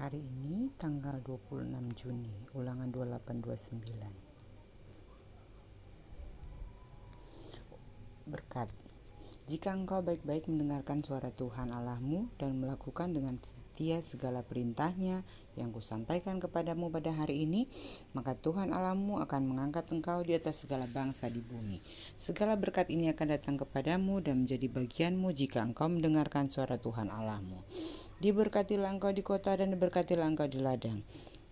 Hari ini tanggal 26 Juni, ulangan 2829. Berkat. Jika engkau baik-baik mendengarkan suara Tuhan Allahmu dan melakukan dengan setia segala perintahnya yang kusampaikan kepadamu pada hari ini, maka Tuhan Allahmu akan mengangkat engkau di atas segala bangsa di bumi. Segala berkat ini akan datang kepadamu dan menjadi bagianmu jika engkau mendengarkan suara Tuhan Allahmu. Diberkatilah engkau di kota dan diberkatilah engkau di ladang.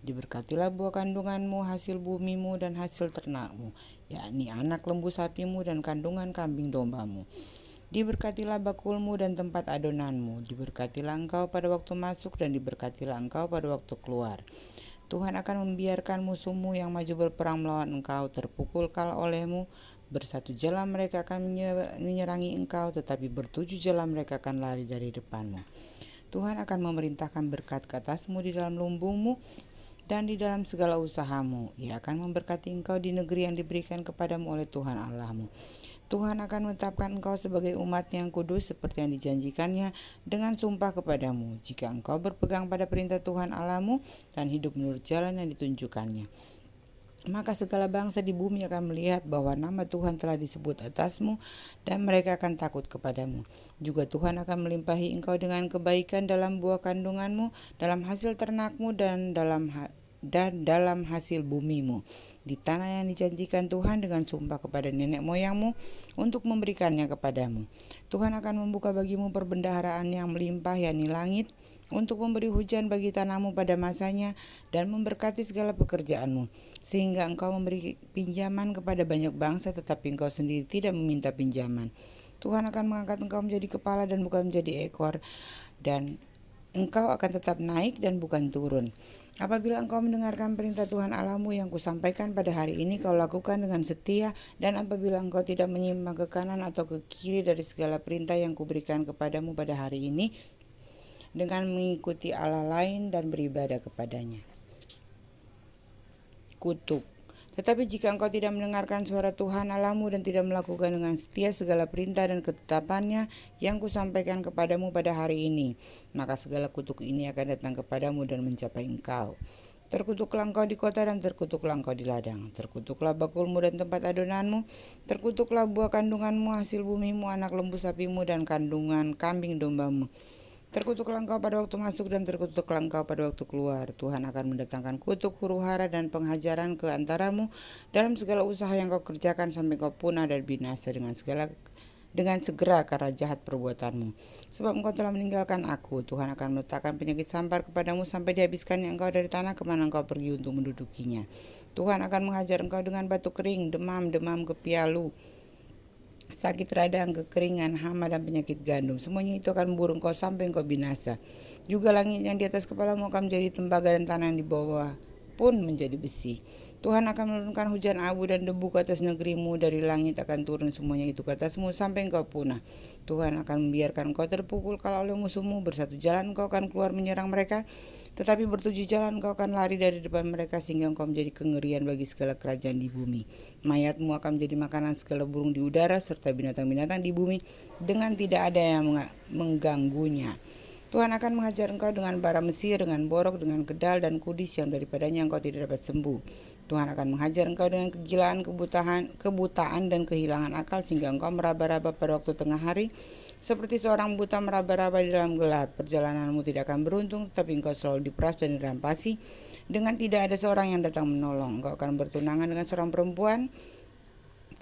Diberkatilah buah kandunganmu, hasil bumimu, dan hasil ternakmu, yakni anak lembu sapimu dan kandungan kambing dombamu. Diberkatilah bakulmu dan tempat adonanmu. Diberkatilah engkau pada waktu masuk dan diberkatilah engkau pada waktu keluar. Tuhan akan membiarkan musuhmu yang maju berperang melawan engkau terpukul kalah olehmu. Bersatu jalan mereka akan menyerangi engkau, tetapi bertujuh jalan mereka akan lari dari depanmu. Tuhan akan memerintahkan berkat ke atasmu di dalam lumbungmu dan di dalam segala usahamu. Ia akan memberkati engkau di negeri yang diberikan kepadamu oleh Tuhan Allahmu. Tuhan akan menetapkan engkau sebagai umat yang kudus seperti yang dijanjikannya dengan sumpah kepadamu, jika engkau berpegang pada perintah Tuhan Allahmu dan hidup menurut jalan yang ditunjukkannya. Maka segala bangsa di bumi akan melihat bahwa nama Tuhan telah disebut atasmu dan mereka akan takut kepadamu. Juga Tuhan akan melimpahi engkau dengan kebaikan dalam buah kandunganmu, dalam hasil ternakmu dan dalam hasil bumimu, di tanah yang dijanjikan Tuhan dengan sumpah kepada nenek moyangmu untuk memberikannya kepadamu. Tuhan akan membuka bagimu perbendaharaan yang melimpah, yakni langit, untuk memberi hujan bagi tanahmu pada masanya dan memberkati segala pekerjaanmu, sehingga engkau memberi pinjaman kepada banyak bangsa tetapi engkau sendiri tidak meminta pinjaman. Tuhan akan mengangkat engkau menjadi kepala dan bukan menjadi ekor, dan engkau akan tetap naik dan bukan turun. Apabila engkau mendengarkan perintah Tuhan Allahmu yang kusampaikan pada hari ini, kau lakukan dengan setia, dan apabila engkau tidak menyimpang ke kanan atau ke kiri dari segala perintah yang kuberikan kepadamu pada hari ini, dengan mengikuti Allah lain dan beribadah kepadanya. Kutuk. Tetapi jika engkau tidak mendengarkan suara Tuhan Allahmu dan tidak melakukan dengan setia segala perintah dan ketetapannya yang kusampaikan kepadamu pada hari ini, maka segala kutuk ini akan datang kepadamu dan mencapai engkau. Terkutuklah engkau di kota dan terkutuklah engkau di ladang. Terkutuklah bakulmu dan tempat adonanmu. Terkutuklah buah kandunganmu, hasil bumimu, anak lembu sapimu, dan kandungan kambing dombamu. Terkutuklah engkau pada waktu masuk dan terkutuklah engkau pada waktu keluar. Tuhan akan mendatangkan kutuk, huru-hara, dan penghajaran ke antaramu dalam segala usaha yang kau kerjakan sampai kau punah dan binasa dengan segera karena jahat perbuatanmu. Sebab engkau telah meninggalkan aku. Tuhan akan meletakkan penyakit sampar kepadamu sampai dihabiskannya engkau dari tanah kemana engkau pergi untuk mendudukinya. Tuhan akan menghajar engkau dengan batu kering, demam kepialu, sakit radang, kekeringan, hama, dan penyakit gandum. Semuanya itu akan memburu engkau sampai engkau binasa. Juga langit yang di atas kepalamu akan menjadi tembaga dan tanah yang di bawah pun menjadi besi. Tuhan akan menurunkan hujan abu dan debu ke atas negerimu. Dari langit akan turun semuanya itu ke atasmu sampai engkau punah. Tuhan akan membiarkan engkau terpukul kalau oleh musuhmu. Bersatu jalan engkau akan keluar menyerang mereka, tetapi bertujuh jalan engkau akan lari dari depan mereka, sehingga engkau menjadi kengerian bagi segala kerajaan di bumi. Mayatmu akan menjadi makanan segala burung di udara serta binatang-binatang di bumi, dengan tidak ada yang mengganggunya. Tuhan akan menghajar engkau dengan bara Mesir, dengan borok, dengan kedal dan kudis yang daripadanya engkau tidak dapat sembuh. Tuhan akan menghajar engkau dengan kegilaan, kebutaan, dan kehilangan akal, sehingga engkau meraba-raba pada waktu tengah hari, seperti seorang buta meraba-raba di dalam gelap. Perjalananmu tidak akan beruntung, tetapi engkau selalu diperas dan dirampasi, dengan tidak ada seorang yang datang menolong. Engkau akan bertunangan dengan seorang perempuan,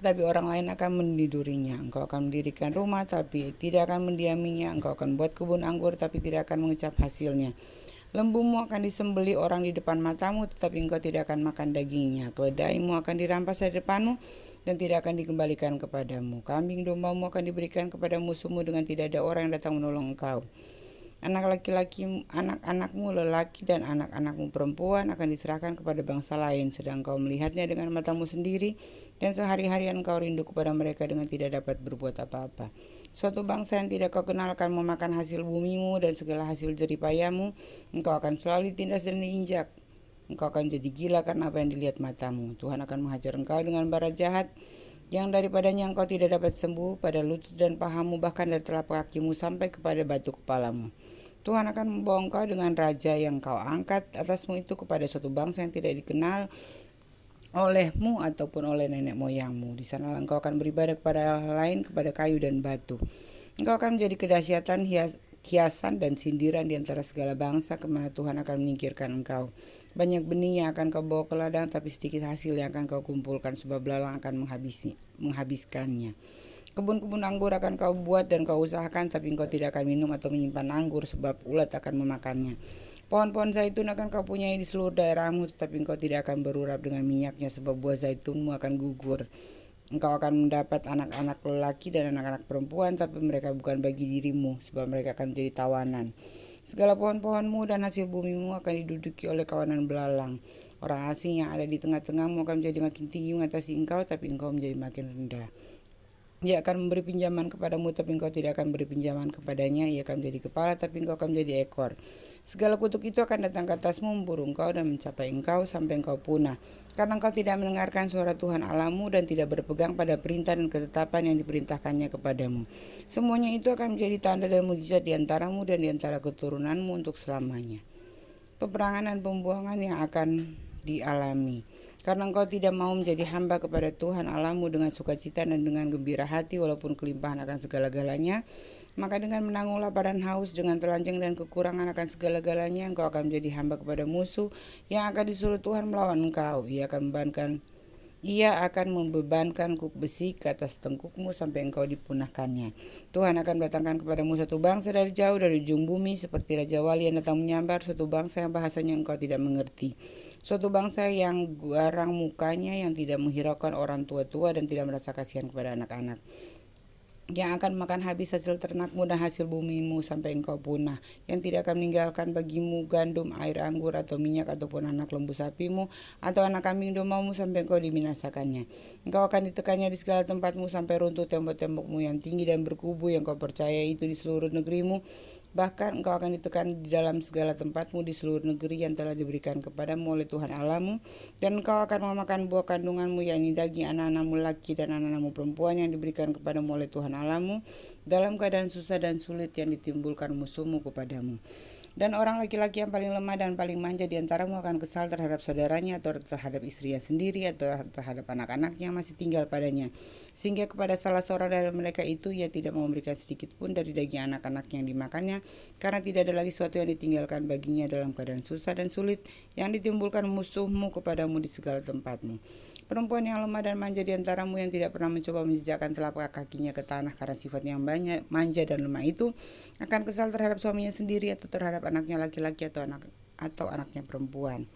tetapi orang lain akan menidurinya. Engkau akan mendirikan rumah, tapi tidak akan mendiaminya. Engkau akan buat kebun anggur, tapi tidak akan mengecap hasilnya. Lembumu akan disembeli orang di depan matamu, tetapi engkau tidak akan makan dagingnya. Keledaimu akan dirampas dari depanmu dan tidak akan dikembalikan kepadamu. Kambing dombamu akan diberikan kepada musuhmu dengan tidak ada orang yang datang menolong engkau. Anak-anakmu lelaki dan anak-anakmu perempuan akan diserahkan kepada bangsa lain, sedang engkau melihatnya dengan matamu sendiri, dan sehari-harian engkau rindu kepada mereka dengan tidak dapat berbuat apa-apa. Suatu bangsa yang tidak kau kenal akan memakan hasil bumimu dan segala hasil jeripayamu. Engkau akan selalu ditindas dan diinjak. Engkau akan menjadi gila karena apa yang dilihat matamu. Tuhan akan menghajar engkau dengan bara jahat, yang daripadanya engkau tidak dapat sembuh, pada lutut dan pahamu, bahkan dari telapak kakimu sampai kepada batu kepalamu. Tuhan akan membawa engkau dengan raja yang kau angkat atasmu itu kepada suatu bangsa yang tidak dikenal olehmu ataupun oleh nenek moyangmu. Di sana engkau akan beribadah kepada Allah lain, kepada kayu dan batu. Engkau akan menjadi kedahsyatan, hiasan dan sindiran di antara segala bangsa kemana Tuhan akan menyingkirkan engkau. Banyak benih yang akan kau bawa ke ladang, tapi sedikit hasil yang akan kau kumpulkan, sebab belalang akan menghabiskannya. Kebun-kebun anggur akan kau buat dan kau usahakan, tapi engkau tidak akan minum atau menyimpan anggur, sebab ulat akan memakannya. Pohon-pohon zaitun akan kau punyai di seluruh daerahmu, tetapi engkau tidak akan berurap dengan minyaknya, sebab buah zaitunmu akan gugur. Engkau akan mendapat anak-anak lelaki dan anak-anak perempuan, tapi mereka bukan bagi dirimu, sebab mereka akan menjadi tawanan. Segala pohon-pohonmu dan hasil bumimu akan diduduki oleh kawanan belalang. Orang asing yang ada di tengah-tengahmu akan menjadi makin tinggi mengatasi engkau, tapi engkau menjadi makin rendah. Ia akan memberi pinjaman kepadamu, tapi engkau tidak akan beri pinjaman kepadanya. Ia akan menjadi kepala, tapi engkau akan menjadi ekor. Segala kutuk itu akan datang ke atasmu, memburu engkau dan mencapai engkau sampai engkau punah. Karena engkau tidak mendengarkan suara Tuhan Allahmu dan tidak berpegang pada perintah dan ketetapan yang diperintahkannya kepadamu. Semuanya itu akan menjadi tanda dan mujizat di antaramu dan di antara keturunanmu untuk selamanya. Peperangan dan pembuangan yang akan dialami. Karena engkau tidak mau menjadi hamba kepada Tuhan Allahmu dengan sukacita dan dengan gembira hati walaupun kelimpahan akan segala-galanya, maka dengan menanggung lapar dan haus, dengan telanjang dan kekurangan akan segala-galanya, engkau akan menjadi hamba kepada musuh yang akan disuruh Tuhan melawan engkau. Ia akan membebankan kuk besi ke atas tengkukmu sampai engkau dipunahkannya. Tuhan akan datangkan kepadamu suatu bangsa dari jauh, dari ujung bumi, seperti Raja Wali yang datang menyambar, suatu bangsa yang bahasanya engkau tidak mengerti. Suatu bangsa yang garang mukanya, yang tidak menghiraukan orang tua-tua dan tidak merasa kasihan kepada anak-anak, yang akan makan habis hasil ternakmu dan hasil bumimu sampai engkau punah, yang tidak akan meninggalkan bagimu gandum, air anggur atau minyak ataupun anak lembu sapimu atau anak kambing dombamu sampai engkau dibinasakannya. Engkau akan ditekannya di segala tempatmu sampai runtuh tembok-tembokmu yang tinggi dan berkubu yang kau percaya itu di seluruh negerimu. Bahkan engkau akan ditekan di dalam segala tempatmu di seluruh negeri yang telah diberikan kepadamu oleh Tuhan Allahmu, dan engkau akan memakan buah kandunganmu, yakni daging anak-anakmu laki dan anak-anakmu perempuan yang diberikan kepadamu oleh Tuhan Allahmu dalam keadaan susah dan sulit yang ditimbulkan musuhmu kepadamu. Dan orang laki-laki yang paling lemah dan paling manja di antaramu akan kesal terhadap saudaranya atau terhadap istrinya sendiri atau terhadap anak-anaknya yang masih tinggal padanya, sehingga kepada salah seorang dari mereka itu ia tidak mau memberikan sedikit pun dari daging anak-anak yang dimakannya, karena tidak ada lagi sesuatu yang ditinggalkan baginya dalam keadaan susah dan sulit yang ditimbulkan musuhmu kepadamu di segala tempatmu. Perempuan yang lemah dan manja di antaramu yang tidak pernah mencoba menjejakkan telapak kakinya ke tanah karena sifatnya yang banyak manja dan lemah itu akan kesal terhadap suaminya sendiri atau terhadap anaknya laki-laki atau anaknya perempuan.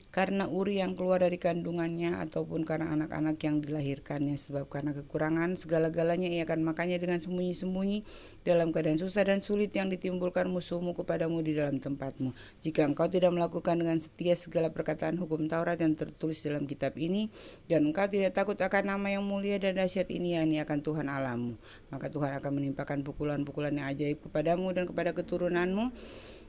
Karena uri yang keluar dari kandungannya ataupun karena anak-anak yang dilahirkannya, sebab karena kekurangan segala-galanya ia akan makannya dengan sembunyi-sembunyi dalam keadaan susah dan sulit yang ditimbulkan musuhmu kepadamu di dalam tempatmu. Jika engkau tidak melakukan dengan setia segala perkataan hukum Taurat yang tertulis dalam kitab ini, dan engkau tidak takut akan nama yang mulia dan dahsyat ini, yakni akan Tuhan Allahmu, maka Tuhan akan menimpakan pukulan-pukulan yang ajaib kepadamu dan kepada keturunanmu,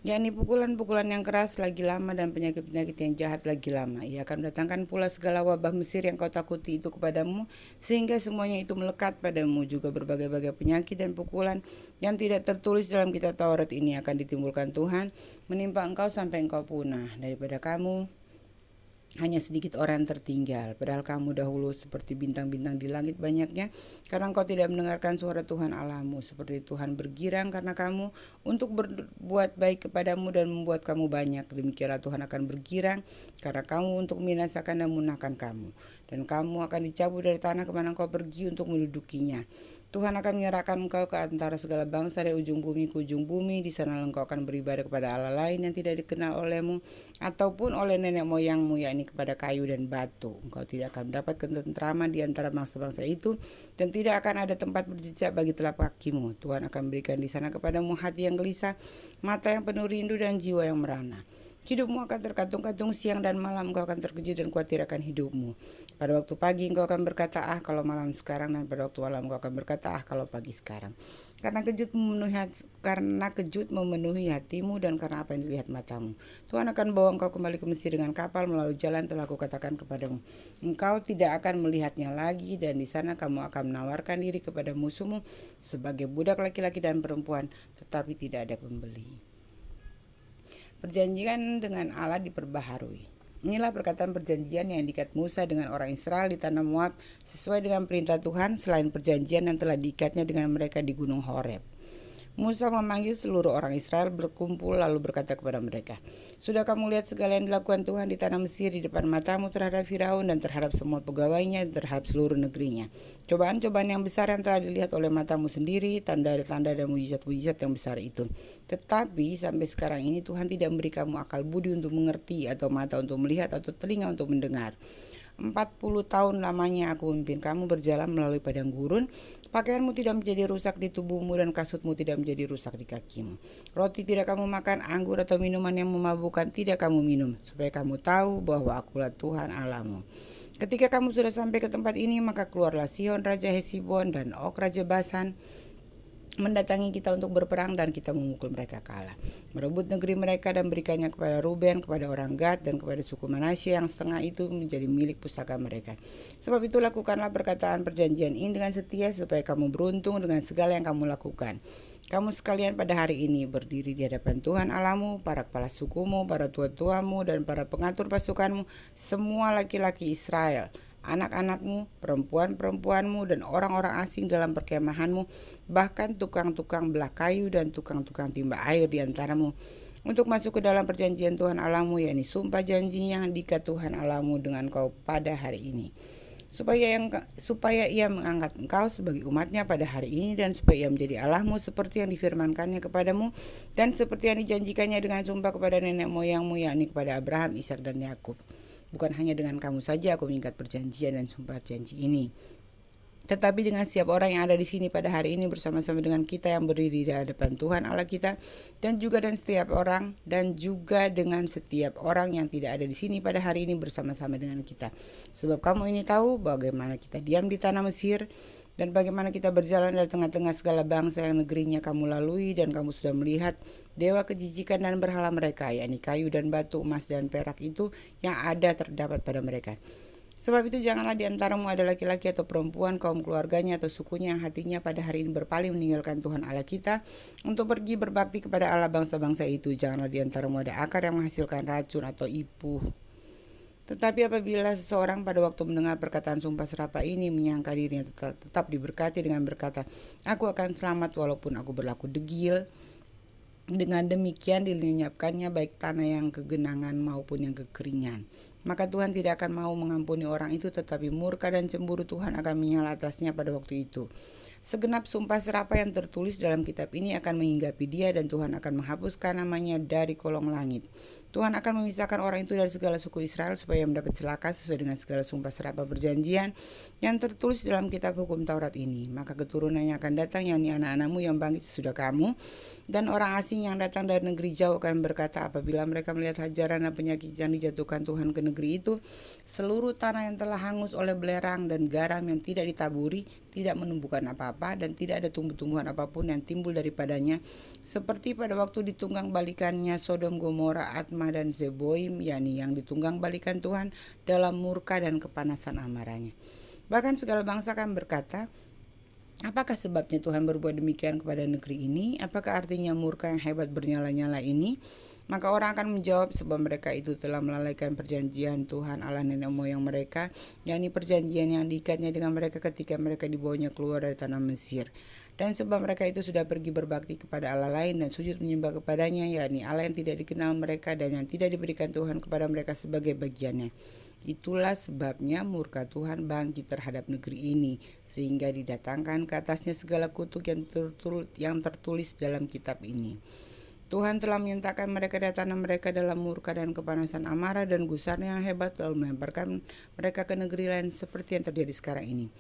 yakni pukulan-pukulan yang keras lagi lama dan penyakit-penyakit yang jahat lagi lama. Ia akan mendatangkan pula segala wabah Mesir yang kau takuti itu kepadamu, sehingga semuanya itu melekat padamu. Juga berbagai-bagai penyakit dan pukulan yang tidak tertulis dalam kitab Taurat ini akan ditimbulkan Tuhan menimpa engkau sampai engkau punah. Daripada kamu hanya sedikit orang tertinggal, padahal kamu dahulu seperti bintang-bintang di langit banyaknya, karena engkau tidak mendengarkan suara Tuhan Allahmu. Seperti Tuhan bergirang karena kamu untuk berbuat baik kepadamu dan membuat kamu banyak, demikianlah Tuhan akan bergirang karena kamu untuk membinasakan dan memunahkan kamu. Dan kamu akan dicabut dari tanah kemana engkau pergi untuk mendudukinya. Tuhan akan menyerahkan engkau ke antara segala bangsa dari ujung bumi ke ujung bumi. Di sana engkau akan beribadah kepada Allah lain yang tidak dikenal olehmu ataupun oleh nenek moyangmu, yakni kepada kayu dan batu. Engkau tidak akan mendapat ketentraman di antara bangsa-bangsa itu, dan tidak akan ada tempat berjejak bagi telapak kakimu. Tuhan akan berikan di sana kepadamu hati yang gelisah, mata yang penuh rindu dan jiwa yang merana. Hidupmu akan terkatung-katung, siang dan malam engkau akan terkejut dan khawatir akan hidupmu. Pada waktu pagi engkau akan berkata, ah kalau malam sekarang, dan pada waktu malam engkau akan berkata, ah kalau pagi sekarang. Karena kejut memenuhi hatimu dan karena apa yang dilihat matamu. Tuhan akan bawa engkau kembali ke Mesir dengan kapal melalui jalan telah kukatakan kepadamu. Engkau tidak akan melihatnya lagi, dan di sana kamu akan menawarkan diri kepada musuhmu sebagai budak laki-laki dan perempuan, tetapi tidak ada pembeli. Perjanjian dengan Allah diperbaharui. Inilah perkataan perjanjian yang diikat Musa dengan orang Israel di tanah Moab sesuai dengan perintah Tuhan, selain perjanjian yang telah diikatnya dengan mereka di gunung Horeb. Musa memanggil seluruh orang Israel berkumpul lalu berkata kepada mereka, sudah kamu lihat segala yang dilakukan Tuhan di tanah Mesir di depan matamu terhadap Firaun dan terhadap semua pegawainya dan terhadap seluruh negerinya. Cobaan-cobaan yang besar yang telah dilihat oleh matamu sendiri, tanda-tanda dan mujizat-mujizat yang besar itu. Tetapi sampai sekarang ini Tuhan tidak memberi kamu akal budi untuk mengerti, atau mata untuk melihat, atau telinga untuk mendengar. 40 tahun lamanya aku memimpin kamu berjalan melalui padang gurun. Pakaianmu tidak menjadi rusak di tubuhmu dan kasutmu tidak menjadi rusak di kakimu. Roti tidak kamu makan, anggur atau minuman yang memabukkan tidak kamu minum, supaya kamu tahu bahwa akulah Tuhan Allahmu. Ketika kamu sudah sampai ke tempat ini, maka keluarlah Sihon Raja Hesibon dan Og Raja Basan mendatangi kita untuk berperang, dan kita memukul mereka kalah, merebut negeri mereka dan berikannya kepada Ruben, kepada orang Gad, dan kepada suku Manasye yang setengah itu menjadi milik pusaka mereka. Sebab itu lakukanlah perkataan perjanjian ini dengan setia, supaya kamu beruntung dengan segala yang kamu lakukan. Kamu sekalian pada hari ini berdiri di hadapan Tuhan Allahmu, para kepala sukumu, para tua-tuamu, dan para pengatur pasukanmu, semua laki-laki Israel, anak-anakmu, perempuan-perempuanmu, dan orang-orang asing dalam perkemahanmu, bahkan tukang-tukang belah kayu dan tukang-tukang timba air di antaramu, untuk masuk ke dalam perjanjian Tuhan Allahmu, yakni sumpah janjinya yang diikat Tuhan Allahmu dengan kau pada hari ini. Supaya ia mengangkat engkau sebagai umatnya pada hari ini, dan supaya ia menjadi Allahmu seperti yang difirmankannya kepadamu, dan seperti yang dijanjikannya dengan sumpah kepada nenek moyangmu, yakni kepada Abraham, Ishak, dan Yakub. Bukan hanya dengan kamu saja aku mengikat perjanjian dan sumpah janji ini, tetapi dengan setiap orang yang ada di sini pada hari ini bersama-sama dengan kita yang berdiri di hadapan Tuhan Allah kita, dan juga dengan setiap orang yang tidak ada di sini pada hari ini bersama-sama dengan kita. Sebab kamu ini tahu bagaimana kita diam di tanah Mesir, dan bagaimana kita berjalan dari tengah-tengah segala bangsa yang negerinya kamu lalui, dan kamu sudah melihat dewa kejijikan dan berhala mereka, yakni kayu dan batu, emas dan perak itu yang ada terdapat pada mereka. Sebab itu janganlah di antaramu ada laki-laki atau perempuan, kaum keluarganya atau sukunya yang hatinya pada hari ini berpaling meninggalkan Tuhan Allah kita untuk pergi berbakti kepada Allah bangsa-bangsa itu. Janganlah di antaramu ada akar yang menghasilkan racun atau ipuh. Tetapi apabila seseorang pada waktu mendengar perkataan sumpah serapah ini menyangka dirinya tetap diberkati dengan berkata, aku akan selamat walaupun aku berlaku degil, dengan demikian dilenyapkannya baik tanah yang kegenangan maupun yang kekeringan, maka Tuhan tidak akan mau mengampuni orang itu, tetapi murka dan cemburu Tuhan akan menyala atasnya pada waktu itu. Segenap sumpah serapah yang tertulis dalam kitab ini akan menghinggapi dia, dan Tuhan akan menghapuskan namanya dari kolong langit. Tuhan akan memisahkan orang itu dari segala suku Israel supaya mendapat celaka sesuai dengan segala sumpah serapah perjanjian yang tertulis dalam kitab hukum Taurat ini. Maka keturunannya akan datang, yakni anak-anakmu yang bangkit sesudah kamu, dan orang asing yang datang dari negeri jauh akan berkata apabila mereka melihat hajaran dan penyakit yang dijatuhkan Tuhan ke negeri itu, seluruh tanah yang telah hangus oleh belerang dan garam yang tidak ditaburi tidak menumbuhkan apa-apa, dan tidak ada tumbuh-tumbuhan apapun yang timbul daripadanya, seperti pada waktu ditunggang balikannya Sodom, Gomora, Atma, dan Zeboim, yakni yang ditunggang balikan Tuhan dalam murka dan kepanasan amarahnya. Bahkan segala bangsa akan berkata, apakah sebabnya Tuhan berbuat demikian kepada negeri ini? Apakah artinya murka yang hebat bernyala-nyala ini? Maka orang akan menjawab, sebab mereka itu telah melalaikan perjanjian Tuhan Allah nenek moyang mereka, yakni perjanjian yang diikatnya dengan mereka ketika mereka dibawanya keluar dari tanah Mesir. Dan sebab mereka itu sudah pergi berbakti kepada Allah lain dan sujud menyembah kepadanya, yakni Allah yang tidak dikenal mereka dan yang tidak diberikan Tuhan kepada mereka sebagai bagiannya. Itulah sebabnya murka Tuhan bangkit terhadap negeri ini, sehingga didatangkan ke atasnya segala kutuk yang tertulis dalam kitab ini. Tuhan telah menyentakan mereka dari tanah mereka dalam murka dan kepanasan amarah dan gusarnya yang hebat, lalu melemparkan mereka ke negeri lain seperti yang terjadi sekarang ini.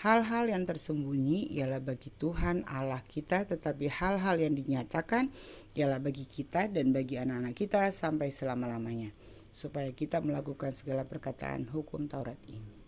Hal-hal yang tersembunyi ialah bagi Tuhan Allah kita, tetapi hal-hal yang dinyatakan ialah bagi kita dan bagi anak-anak kita sampai selama-lamanya, supaya kita melakukan segala perkataan hukum Taurat ini.